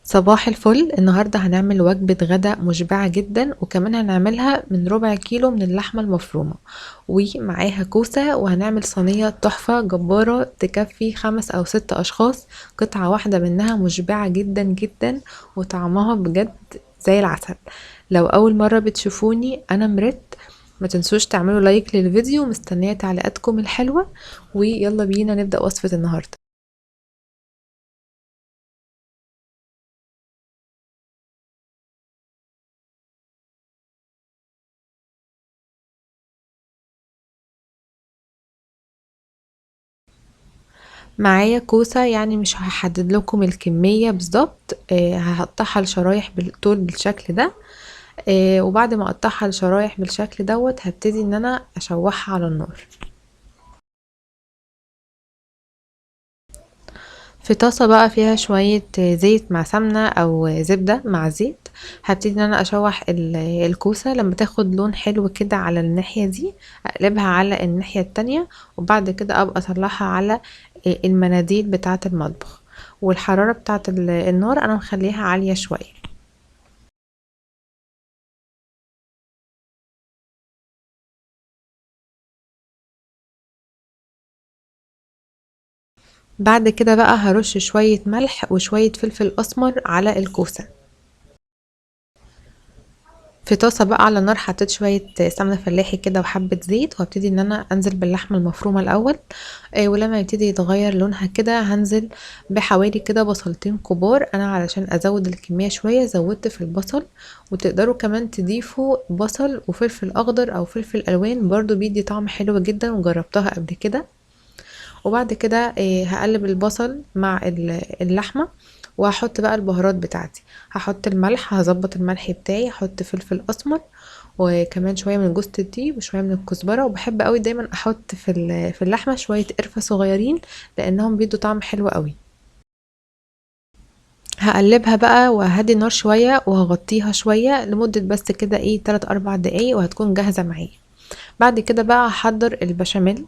صباح الفل. النهاردة هنعمل وجبة غدا مشبعة جدا، وكمان هنعملها من ربع كيلو من اللحمة المفرومة ومعاها كوسة، وهنعمل صينية تحفة جبارة تكفي 5 أو 6 أشخاص. قطعة واحدة منها مشبعة جدا جدا، وطعمها بجد زي العسل. لو أول مرة بتشوفوني أنا مرت، ما تنسوش تعملوا لايك للفيديو، مستنية تعليقاتكم الحلوة. ويلا بينا نبدأ وصفة النهاردة. معايا كوسة، يعني مش هحدد لكم الكمية بالظبط. هقطعها لشرايح بالطول بالشكل ده. وبعد ما اقطعها لشرايح بالشكل دوت هبتدي ان انا اشوحها على النار في طاسة بقى فيها شوية زيت مع سمنة او زبدة مع زيت. هبتدي ان انا اشوح الكوسة لما تاخد لون حلو كده على الناحية دي، اقلبها على الناحية التانية، وبعد كده ابقى اطلعها على المناديل بتاعة المطبخ. والحرارة بتاعة النار انا مخليها عالية شوية. بعد كده بقى هرش شوية ملح وشوية فلفل اسمر على الكوسة. في طاسة بقى على نار حطيت شوية سمنة فلاحي كده وحبة زيت، وهبتدي ان انا انزل باللحمة المفرومة الاول. ولما يبتدي يتغير لونها كده هنزل بحوالي كده بصلتين كبار. انا علشان ازود الكمية شوية زودت في البصل، وتقدروا كمان تضيفوا بصل وفلفل اخضر او فلفل الوان، برضو بيدي طعم حلو جدا وجربتها قبل كده. وبعد كده هقلب البصل مع اللحمة، وهحط بقى البهارات بتاعتي. هحط الملح، هظبط الملح بتاعي، هحط فلفل اسمر، وكمان شويه من جوز الطيب وشويه من الكزبره. وبحب قوي دايما احط في اللحمه شويه قرفه صغيرين، لانهم بيدوا طعم حلو قوي. هقلبها بقى وهدي النار شويه، وهغطيها شويه لمده بس كده 3 4 دقايق، وهتكون جاهزه معايا. بعد كده بقى هحضر البشاميل.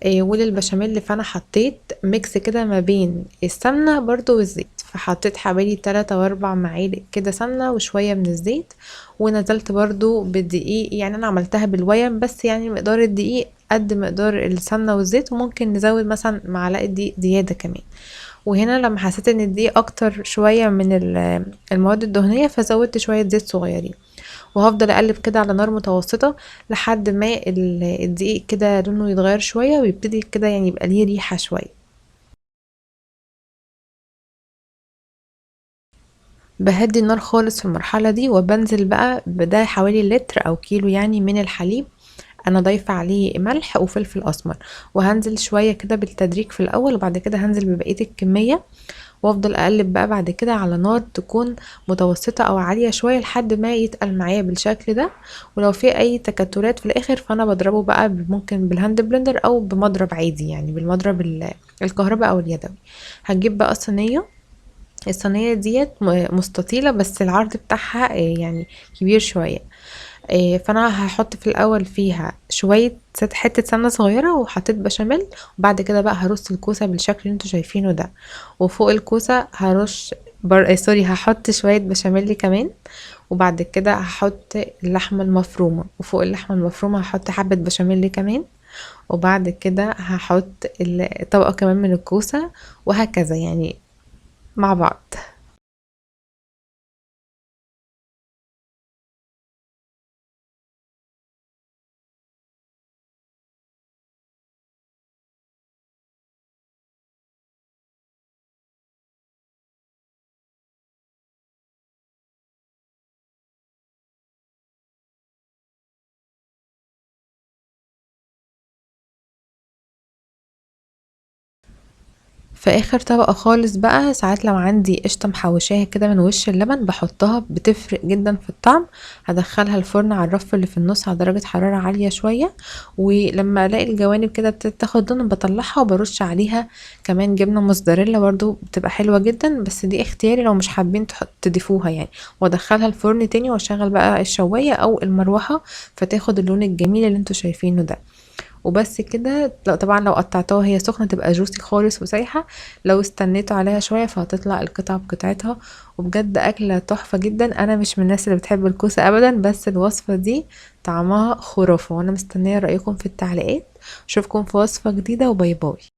وللبشاميل فانا حطيت ميكس كده ما بين السمنة برضو والزيت، فحطيت حوالي 3 و4 معالق كده سمنة وشوية من الزيت. ونزلت برضو بالدقيق، يعني انا عملتها بالويم، بس يعني مقدار الدقيق قد مقدار السمنة والزيت، وممكن نزود مثلا معلقة دقيق زيادة كمان. وهنا لما حسيت ان الدقيق اكتر شوية من المواد الدهنية، فزودت شوية زيت صغيرين. وهفضل اقلب كده على نار متوسطة لحد ما الدقيق كده لونه يتغير شوية، ويبتدي كده يعني يبقى ليه ريحة شوية. بهدي النار خالص في المرحلة دي، وبنزل بقى بده حوالي لتر او كيلو يعني من الحليب. انا ضايفه عليه ملح وفلفل اسمر، وهنزل شويه كده بالتدريج في الاول، وبعد كده هنزل ببقيه الكميه. وافضل اقلب بقى بعد كده على نار تكون متوسطة او عالية شوية لحد ما يتقل معايا بالشكل ده. ولو في اي تكتلات في الاخر فانا بضربه بقى ممكن بالهاند بلندر او بمضرب عادي، يعني بالمضرب الكهرباء او اليدوي. هجيب بقى صينية. الصينية ديت مستطيلة، بس العرض بتاعها يعني كبير شوية. فانا هحط في الاول فيها شويه حته سمنه صغيره، وحطيت بشاميل. وبعد كده بقى هرص الكوسه بالشكل اللي انتوا شايفينه ده. وفوق الكوسه هرش سوري، هحط شويه بشاميل كمان. وبعد كده هحط اللحمه المفرومه، وفوق اللحمه المفرومه هحط حبه بشاميل كمان. وبعد كده هحط طبقه كمان من الكوسه، وهكذا يعني مع بعض. في اخر طبقة خالص بقى، ساعات لو عندي قشطة محوشاها كده من وش اللبن بحطها، بتفرق جدا في الطعم. هدخلها الفرن على الرف اللي في النص على درجة حرارة عالية شوية. ولما الاقي الجوانب كده ابتدت تاخد لون بطلعها، وبرش عليها كمان جبنة موزاريلا برضو بتبقى حلوة جدا، بس دي اختياري لو مش حابين تضيفوها يعني. وادخلها الفرن تاني، واشغل بقى الشواية او المروحة فتاخد اللون الجميل اللي انتوا شايفينه ده. وبس كده. طبعا لو قطعتوها وهي سخنة تبقى جوسي خالص وسايحة، لو استنيتوا عليها شوية فهتطلع القطعة بقطعتها. وبجد أكلة تحفة جدا. أنا مش من الناس اللي بتحب الكوسة أبدا، بس الوصفة دي طعمها خرافة، وأنا مستنية رأيكم في التعليقات. أشوفكم في وصفة جديدة، وباي باي.